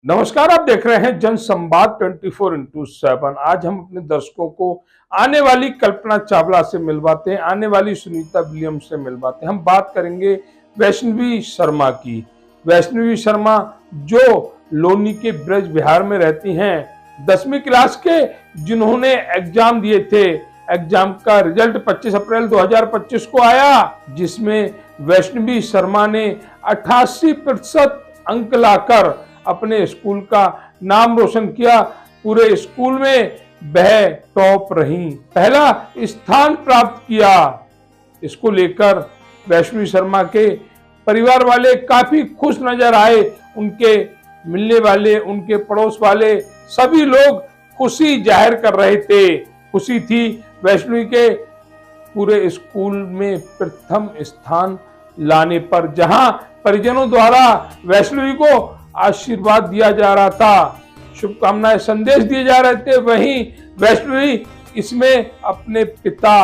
नमस्कार, आप देख रहे हैं जन संवाद 24x7। आज हम अपने दर्शकों को आने वाली कल्पना चावला से मिलवाते हैं, आने वाली सुनीता विलियम्स से मिलवाते हैं। हम बात करेंगे वैष्णवी शर्मा की। वैष्णवी शर्मा जो लोनी के ब्रज विहार में रहती हैं, 10वीं क्लास के जिन्होंने एग्जाम दिए थे, एग्जाम का रिजल्ट 25 अप्रैल 2025 को आया, जिसमें वैष्णवी शर्मा ने 88% अंक लाकर अपने स्कूल का नाम रोशन किया। पूरे स्कूल में वह टॉप रही, पहला स्थान प्राप्त किया। इसको लेकर वैष्णवी शर्मा के परिवार वाले काफी खुश नजर आए। उनके मिलने वाले, उनके पड़ोस वाले सभी लोग खुशी जाहिर कर रहे थे। खुशी थी वैष्णवी के पूरे स्कूल में प्रथम स्थान लाने पर, जहां परिजनों द्वारा वैष्णवी को आशीर्वाद दिया जा रहा था, शुभकामनाएं, संदेश दिए जा रहे थे। वहीं वैष्णवी इसमें अपने पिता,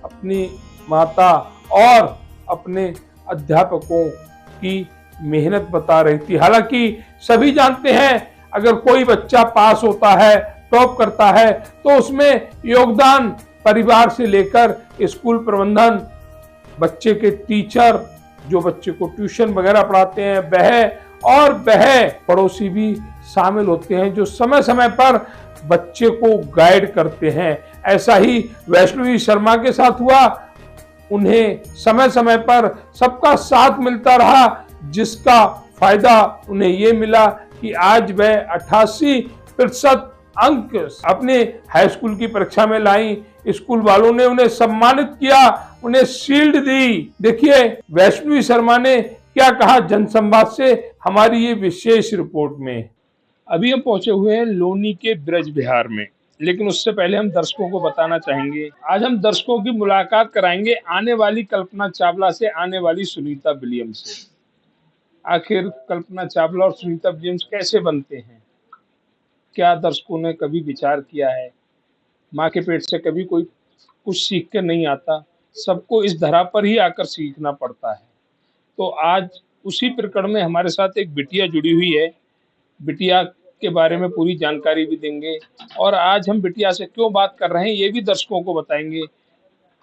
अपनी माता और अपने अध्यापकों की मेहनत बता रही थी। हालांकि सभी जानते हैं, अगर कोई बच्चा पास होता है, टॉप करता है, तो उसमें योगदान परिवार से लेकर स्कूल प्रबंधन, बच्चे के टीचर जो बच्चे को ट्यूशन वगैरह पढ़ाते हैं वह पड़ोसी भी शामिल होते हैं, जो समय समय पर बच्चे को गाइड करते हैं। ऐसा ही वैष्णवी शर्मा के साथ हुआ। उन्हें समय समय पर सबका साथ मिलता रहा, जिसका फायदा उन्हें ये मिला कि आज वह 88% अंक अपने हाई स्कूल की परीक्षा में लाई। स्कूल वालों ने उन्हें सम्मानित किया, उन्हें शील्ड दी। देखिए वैष्णवी शर्मा ने क्या कहा जनसंवाद से हमारी ये विशेष रिपोर्ट में। अभी हम पहुंचे हुए हैं लोनी के ब्रज विहार में, लेकिन उससे पहले हम दर्शकों को बताना चाहेंगे, आज हम दर्शकों की मुलाकात कराएंगे आने वाली कल्पना चावला से, आने वाली सुनीता विलियम्स से। आखिर कल्पना चावला और सुनीता विलियम्स कैसे बनते हैं, क्या दर्शकों ने कभी विचार किया है? माँ के पेट से कभी कोई कुछ सीख कर नहीं आता, सबको इस धरा पर ही आकर सीखना पड़ता है। तो आज उसी प्रकरण में हमारे साथ एक बिटिया जुड़ी हुई है। बिटिया के बारे में पूरी जानकारी भी देंगे, और आज हम बिटिया से क्यों बात कर रहे हैं ये भी दर्शकों को बताएंगे।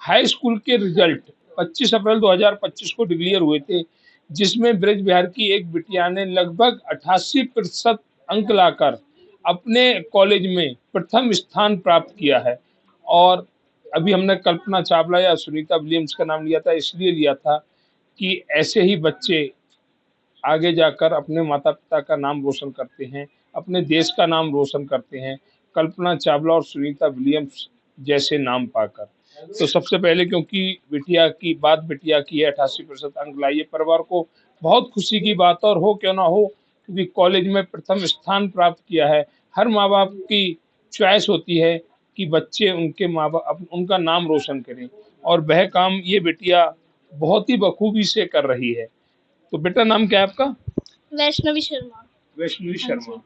हाई स्कूल के रिजल्ट 25 अप्रैल 2025 को डिक्लेयर हुए थे, जिसमें ब्रज बिहार की एक बिटिया ने लगभग 88% अंक लाकर अपने कॉलेज में प्रथम स्थान प्राप्त किया है। और अभी हमने कल्पना चावला या सुनीता विलियम्स का नाम लिया था, इसलिए लिया था कि ऐसे ही बच्चे आगे जाकर अपने माता पिता का नाम रोशन करते हैं, अपने देश का नाम रोशन करते हैं, कल्पना चावला और सुनीता विलियम्स जैसे नाम पाकर। तो सबसे पहले, क्योंकि बिटिया की है, 88% अंक लाई है, परिवार को बहुत खुशी की बात, और हो क्यों ना हो, क्योंकि कॉलेज में प्रथम स्थान प्राप्त किया है। हर माँ बाप की चॉइस होती है कि बच्चे उनके माँ बाप उनका नाम रोशन करें, और वह काम ये बिटिया बहुत ही बखूबी से कर रही है। तो बेटा, नाम क्या है आपका? वैष्णवी शर्मा। वैष्णवी शर्मा।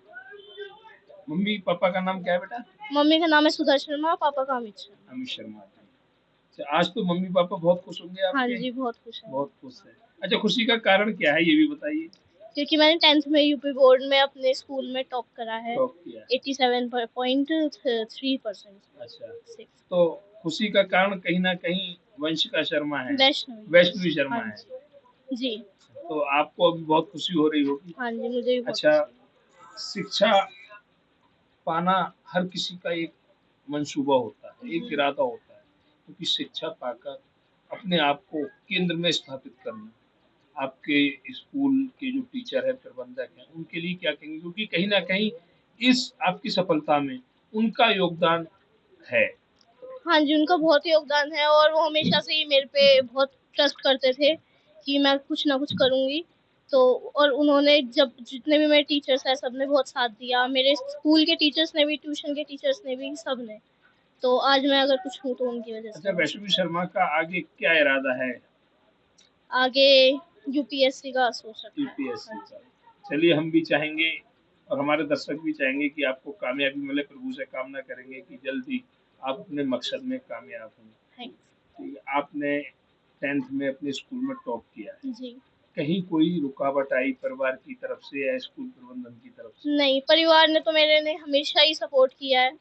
मम्मी पापा का नाम क्या है बेटा? मम्मी का नाम है सुधा शर्मा, पापा का अमित शर्मा। अमित शर्मा। अच्छा, आज तो मम्मी पापा बहुत खुश होंगे आपके? हाँ जी, बहुत खुश है। बहुत खुश है। अच्छा, खुशी का कारण क्या है ये भी बताइए। क्योंकि मैंने 10th में यूपी बोर्ड में अपने स्कूल में टॉप करा है, टॉप किया 87.3%। अच्छा, तो खुशी का कारण कहीं ना कहीं वंशिका शर्मा है, वैष्णवी शर्मा है जी। तो आपको अभी बहुत खुशी हो रही होगी। हाँ जी, मुझे भी बहुत। अच्छा, शिक्षा पाना हर किसी का एक मंसूबा होता है, एक इरादा होता है, क्योंकि शिक्षा पाकर अपने आप को केंद्र में स्थापित करना। आपके स्कूल के जो टीचर है, प्रबंधक है, उनके लिए क्या कहेंगे, क्योंकि कहीं ना कहीं इस आपकी सफलता में उनका योगदान है। हाँ जी, उनका बहुत योगदान है, और वो हमेशा से ही मेरे पे बहुत ट्रस्ट करते थे कि मैं कुछ ना कुछ करूँगी। तो और उन्होंने जब जितने भी मेरे टीचर्स हैं, सबने बहुत साथ दिया। मेरे स्कूल के टीचर्स ने भी, ट्यूशन के टीचर्स ने भी, सबने। तो आज मैं अगर कुछ हूँ तो उनकी वजह से। अच्छा, वैष्णवी शर्मा का आगे क्या इरादा है? आगे यूपीएससी का सोच रखा है। यूपीएससी का। चलिए, हम भी चाहेंगे और हमारे दर्शक भी चाहेंगे कि आपको कामयाबी मिले। प्रभु से कामना करेंगे कि जल्दी आप अपने मकसद में कामयाब हों। आपने 10th में अपने स्कूल में टॉप किया है जी। कहीं कोई रुकावट आई परिवार की तरफ से या स्कूल प्रबंधन की तरफ से? नहीं, परिवार ने तो मेरे ने हमेशा ही सपोर्ट किया है,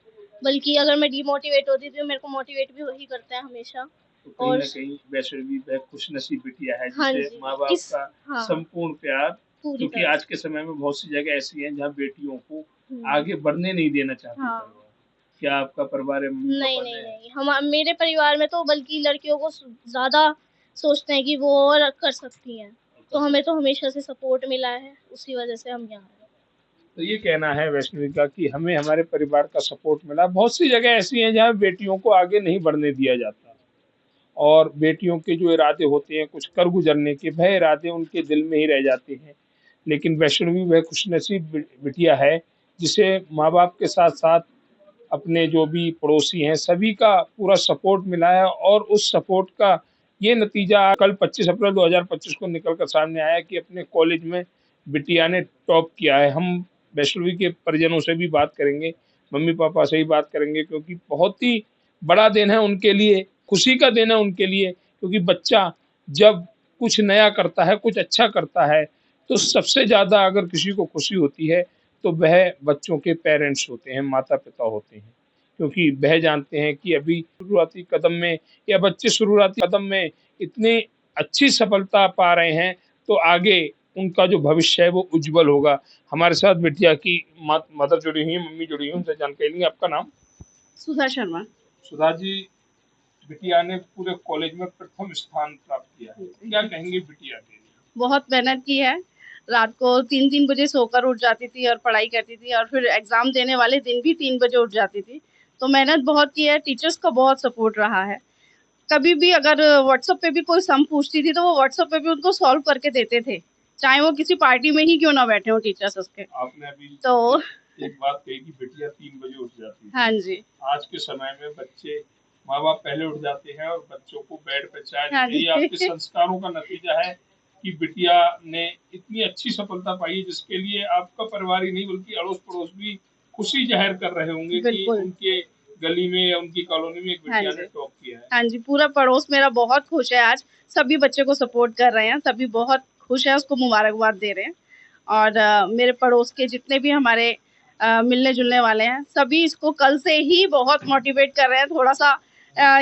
बल्कि अगर मैं डिमोटिवेट होती थी तो मेरे को मोटिवेट भी वही करते हैं हमेशा। तो कहीं और न कहीं वैष्णवी वह खुशनसीब बिटिया है हाँ जिसे जी, माँ-बाप इस का हाँ, संपूर्ण प्यार, पूरी क्योंकि तरह आज से। के समय में बहुत सी जगह ऐसी हैं जहाँ बेटियों को हुँ, आगे बढ़ने नहीं देना चाहते परिवार। हाँ। क्या आपका परिवार या नहीं, मम्मी-पापा नहीं, ने? नहीं, हम मेरे परिवार में तो बल्कि लड़कियों को ज़्यादा सोचते हैं कि वो और कर सकती हैं, तो हमें तो हमेशा से सपोर्ट मिला है, उसी वजह से हम यहाँ हैं। तो ये कहना है वैष्णवी का कि हमें हमारे परिवार का सपोर्ट मिला। बहुत सी जगह ऐसी हैं जहाँ बेटियों को आगे नहीं बढ़ने दिया जाता और बेटियों के जो इरादे होते हैं कुछ कर गुजरने के, वह इरादे उनके दिल में ही रह जाते हैं। लेकिन वैष्णवी वह खुशनसीब बिटिया है जिसे माँ-बाप के साथ-साथ अपने जो भी पड़ोसी हैं सभी का पूरा सपोर्ट मिला है और उस सपोर्ट का ये नतीजा कल 25 अप्रैल 2025 को निकल कर सामने आया कि अपने कॉलेज में बिटिया ने टॉप किया है। हम वैष्णवी के परिजनों से भी बात करेंगे, मम्मी-पापा से भी बात करेंगे क्योंकि बहुत ही बड़ा दिन है उनके लिए, खुशी का दिन है उनके लिए क्योंकि बच्चा जब कुछ नया करता है, कुछ अच्छा करता है, तो सबसे ज़्यादा अगर किसी को खुशी होती है तो वह बच्चों के पेरेंट्स होते हैं, माता-पिता होते हैं। क्योंकि वह जानते हैं कि अभी शुरुआती कदम में या बच्चे शुरुआती कदम में इतनी अच्छी सफलता पा रहे हैं, तो आगे उनका जो भविष्य है वो उज्जवल होगा। हमारे साथ बिटिया की मदर जुड़ी हुई हैं, मम्मी जुड़ी हुई हैं, उनसे जानकारी लेंगे। आपका नाम? सुधा शर्मा। सुधा जी, बिटिया ने पूरे कॉलेज में प्रथम स्थान प्राप्त किया है। क्या कहेंगे बिटिया के लिए? बहुत मेहनत की है। रात को 3-3 बजे सोकर उठ जाती थी और पढ़ाई करती थी और फिर एग्ज़ाम देने वाले दिन भी 3 बजे उठ जाती थी। तो मेहनत बहुत की है, टीचर्स का बहुत सपोर्ट रहा है। कभी भी अगर व्हाट्सएप पे भी कोई सम पूछती थी, तो वो व्हाट्सएप पे भी उनको सॉल्व करके देते थे। चाहे वो किसी पार्टी में ही क्यों ना बैठे हों टीचर्स उसके। आपने अभी तो एक बात कही कि बिटिया 3 बजे उठ जाती है। हाँ जी। आज के समय में बच्चे माँ-बाप पहले उठ जाते हैं और बच्चों को बेड पे चाय हाँ देते हैं। जी। ये आपके संस्कारों का नतीजा है कि बिटिया ने इतनी अच्छी सफलता पाई है जिसके लिए आपका परिवार ही नहीं बल्कि अड़ोस-पड़ोस भी खुशी ज़ाहिर कर रहे होंगे कि बिल्कुल। उनके गली में या उनकी कॉलोनी में एक हाँ बिटिया ने जी। टॉप किया है। हाँ जी, पूरा पड़ोस मेरा बहुत खुश है आज। सभी बच्चे को सपोर्ट कर रहे हैं, सभी बहुत खुश हैं, उसको मुबारकबाद दे रहे हैं। और मेरे पड़ोस के जितने भी हमारे मिलने-जुलने वाले हैं, सभी इसको कल से ही बहुत मोटिवेट कर रहे हैं। थोड़ा-सा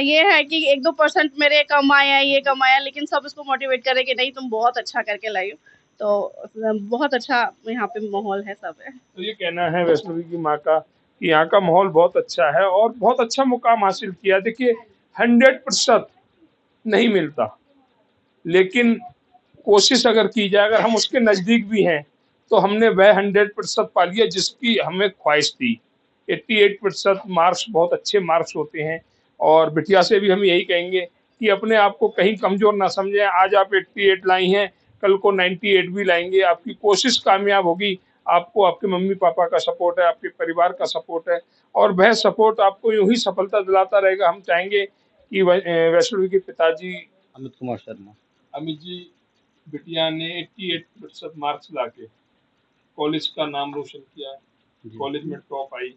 ये है कि 1-2% मेरे कम आए हैं, ये कम आया है, लेकिन सब इसको मोटिवेट कर रहे हैं कि नहीं तुम बहुत अच्छा करके लाई हो। तो बहुत अच्छा यहाँ पे माहौल है, सब है। तो ये कहना है वैष्णवी की माँ का कि यहाँ का माहौल बहुत अच्छा है और बहुत अच्छा मुकाम हासिल किया। देखिए 100% नहीं मिलता, लेकिन कोशिश अगर की जाए, अगर हम उसके नज़दीक भी हैं, तो हमने वह 100% पा लिया जिसकी हमें ख्वाहिश थी। 88% मार्क्स बहुत अच्छे मार्क्स होते हैं और बिटिया से भी हम यही कहेंगे कि अपने आप को कहीं कमज़ोर ना समझें। आज आप 88 लाई हैं, कल को 98 भी लाएँगे, आपकी कोशिश कामयाब होगी। आपको आपके मम्मी-पापा का सपोर्ट है, आपके परिवार का सपोर्ट है और वह सपोर्ट आपको यूँ ही सफलता दिलाता रहेगा। हम चाहेंगे कि वैष्णवी के पिताजी अमित कुमार शर्मा। अमित जी, बिटिया ने 88% मार्क्स लाके कॉलेज का नाम रोशन किया, कॉलेज में टॉप आई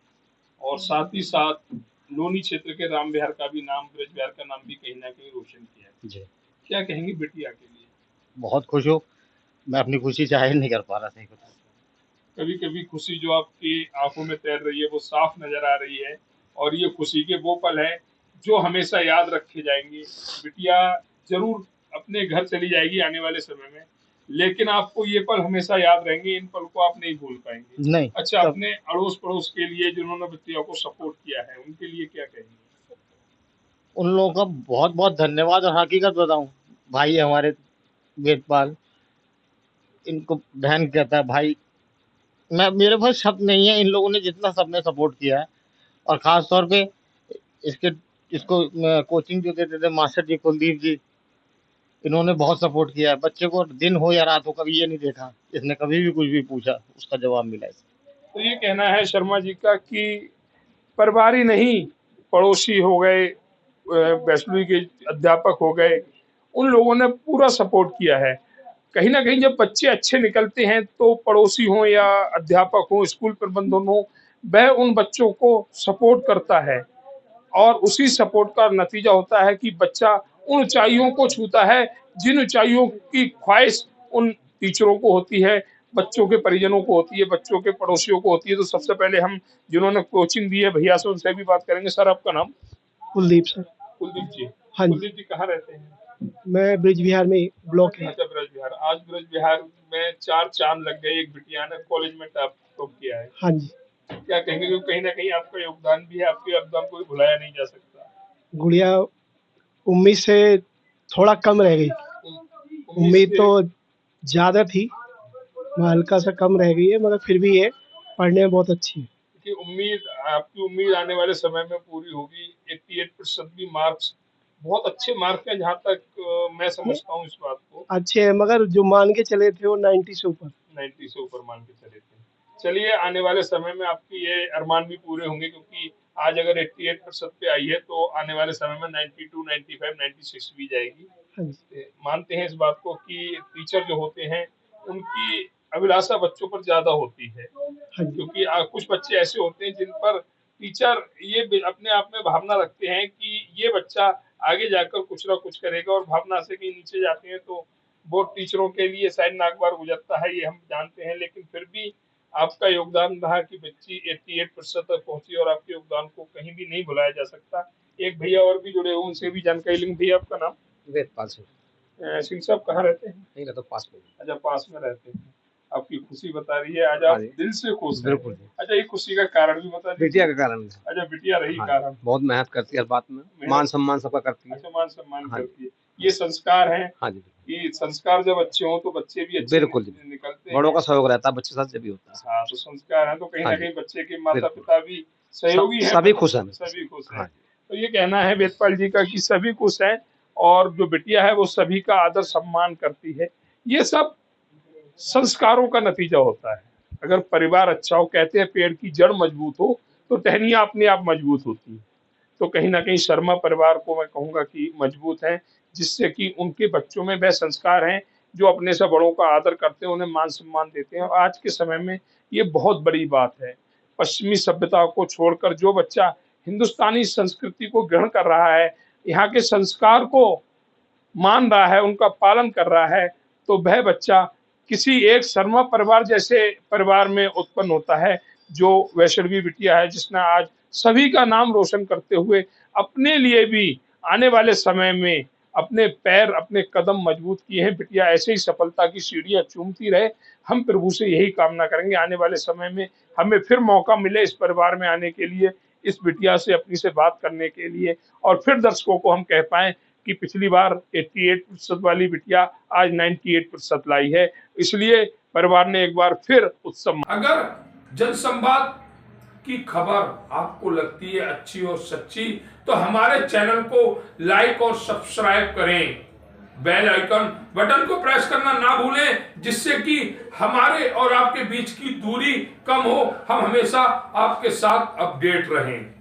और साथ ही साथ लोनी क्षेत्र के राम विहार का भी नाम, ब्रज विहार का नाम भी कहीं ना कहीं रोशन किया। जी, क्या कहेंगे बिटिया के लिए? बहुत खुश हूँ। मैं अपनी खुशी जाहिर नहीं कर पा रहा था। कभी कभी खुशी जो आपकी आंखों में तैर रही है वो साफ नजर आ रही है और ये खुशी के वो पल हैं जो हमेशा याद रखे जाएंगे। बिटिया जरूर अपने घर चली जाएगी आने वाले समय में, लेकिन आपको ये पल हमेशा याद रहेंगे, इन पल को आप नहीं भूल पाएंगे। नहीं, अच्छा, तब अपने अड़ोस पड़ोस के लिए जिन्होंने बिटिया को सपोर्ट किया है उनके लिए क्या कहेंगे? उन लोगों का बहुत-बहुत धन्यवाद और हकीकत बताऊँ, भाई हमारे वेदपाल, इनको बहन कहता है भाई, मैं मेरे पास शब्द नहीं है इन लोगों ने जितना सबने सपोर्ट किया है और ख़ास तौर पे इसके इसको कोचिंग जो देते थे मास्टर जी कुलदीप जी, इन्होंने बहुत सपोर्ट किया है। बच्चे को दिन हो या रात हो कभी ये नहीं देखा, इसने कभी भी कुछ भी पूछा, उसका जवाब मिला इसे। तो ये कहना है शर्मा जी का कि परिवार ही नहीं, पड़ोसी हो गए, वैष्णवी के अध्यापक हो गए, उन लोगों ने पूरा सपोर्ट किया है। कहीं ना कहीं जब बच्चे अच्छे निकलते हैं तो पड़ोसी हों या अध्यापक हों, स्कूल प्रबंधन हो, वह उन बच्चों को सपोर्ट करता है और उसी सपोर्ट का नतीजा होता है कि बच्चा उन ऊंचाइयों को छूता है जिन ऊंचाइयों की ख्वाहिश उन टीचरों को होती है, बच्चों के परिजनों को होती है, बच्चों के पड़ोसियों को होती है। तो सबसे पहले हम जिन्होंने कोचिंग दी है भैया से उनसे भी बात करेंगे। सर आपका नाम? कुलदीप सर। कुलदीप जी। हाँ जी। कुलदीप जी कहाँ रहते हैं? मैं ब्रिज विहार में ब्लॉक है। अच्छा, ब्रज विहार। आज ब्रज विहार में 4 चांद लग गए, एक बिटिया ने कॉलेज में टॉप किया है। हाँ जी। क्या कहेंगे, क्योंकि कहीं ना कहीं आपका योगदान भी है, आपके योगदान को भी भुलाया नहीं जा सकता। गुड़िया उम्मीद से थोड़ा कम रह गई, उम्मीद तो ज्यादा थी, हल्का सा कम रह गई है, मगर फिर भी ये पढ़ने में बहुत अच्छी है। कि उम्मीद, आपकी उम्मीद आने वाले समय में पूरी होगी। 88% भी मार्क्स बहुत अच्छे मार्क हैं, जहाँ तक मैं समझता हूँ इस बात को। अच्छे है, मगर जो मान के चले थे वो 90 से ऊपर। 90 से ऊपर मान के चले थे। चलिए, आने वाले समय में आपकी ये अरमान भी पूरे होंगे, क्योंकि आज अगर 88% पे आई है तो आने वाले समय में 92, 95, 96 भी जाएगी। हाँ जी। मानते हैं इस बात को कि टीचर जो होते हैं उनकी अभिलाषा बच्चों पर ज्यादा होती है, हाँ जी। क्योंकि कुछ बच्चे ऐसे होते हैं जिन पर टीचर ये अपने आप में भावना रखते हैं कि ये बच्चा आगे जाकर कुछ ना कुछ करेगा, और भावना से कहीं नीचे जाते हैं तो वो टीचरों के लिए शायद नागवार गुजरता है, ये हम जानते हैं। लेकिन फिर भी आपका योगदान रहा कि बच्ची 88% तक पहुंची, और आपके योगदान को कहीं भी नहीं भुलाया जा सकता। एक भैया और भी जुड़े हुए, उनसे भी जानकारी लेंगे। भैया आपका नाम? वेदपाल सिंह। सिंह साहब कहाँ रहते हैं? नहीं रहता पास में। अच्छा, पास में रहते हैं। आपकी खुशी बता रही है, आज हाँ आप जी। दिल से खुश हैं। बिल्कुल जी। अच्छा, ये खुशी का कारण भी बता दीजिए। बिटिया के कारण। अच्छा, बिटिया रही हाँ, कारण। बहुत मेहनत करती है हर बात में, मान सम्मान सबका करती है। अच्छा, मान सम्मान हाँ करती है। ये संस्कार हैं। हाँ जी, ये संस्कार जब अच्छे हों तो बच्चे भी अच्छे बिल्कुल जी। निकलते हैं। बड़ों का सहयोग रहता है, बच्चे साथ जब भी होता है। हाँ, तो संस्कार है तो कहीं हाँ ना जी। कहीं बच्चे के माता बिल्कुल। पिता भी सहयोगी हैं। सभी खुश हैं। सभी खुश हैं। हाँ जी। तो ये कहना है वेदपाल जी का कि सभी खुश हैं, और जो बिटिया है वो सभी का आदर सम्मान करती है। ये सब संस्कारों का नतीजा होता है। अगर परिवार अच्छा हो, कहते हैं पेड़ की जड़ मजबूत हो तो टहनियां अपने आप मजबूत होती है। तो कहीं ना कहीं शर्मा परिवार को मैं कहूंगा कि मजबूत है, जिससे कि उनके बच्चों में वह संस्कार हैं जो अपने से बड़ों का आदर करते हैं, उन्हें मान सम्मान देते हैं। और आज के समय में ये बहुत बड़ी बात है। पश्चिमी सभ्यता को छोड़कर जो बच्चा हिंदुस्तानी संस्कृति को ग्रहण कर रहा है, यहाँ के संस्कार को मान रहा है, उनका पालन कर रहा है, तो वह बच्चा किसी एक शर्मा परिवार जैसे परिवार में उत्पन्न होता है, जो वैष्णवी बिटिया है, जिसने आज सभी का नाम रोशन करते हुए अपने लिए भी आने वाले समय में अपने पैर, अपने कदम मजबूत किए हैं। बिटिया ऐसे ही सफलता की सीढ़ियां चूमती रहे। हम प्रभु से यही कामना करेंगे आने वाले समय में हमें फिर मौका मिले इस परिवार में आने के लिए, इस बिटिया से अपनी से बात करने के लिए, और फिर दर्शकों को हम कह पाएं कि पिछली बार 88% वाली बिटिया आज 98% लाई है। इसलिए परिवार ने एक बार फिर उत्सव। अगर जनसंवाद की खबर आपको लगती है अच्छी और सच्ची, तो हमारे चैनल को लाइक और सब्सक्राइब करें। बेल आइकन बटन को प्रेस करना ना भूलें, जिससे कि हमारे और आपके बीच की दूरी कम हो, हम हमेशा आपके साथ अपडेट रहें।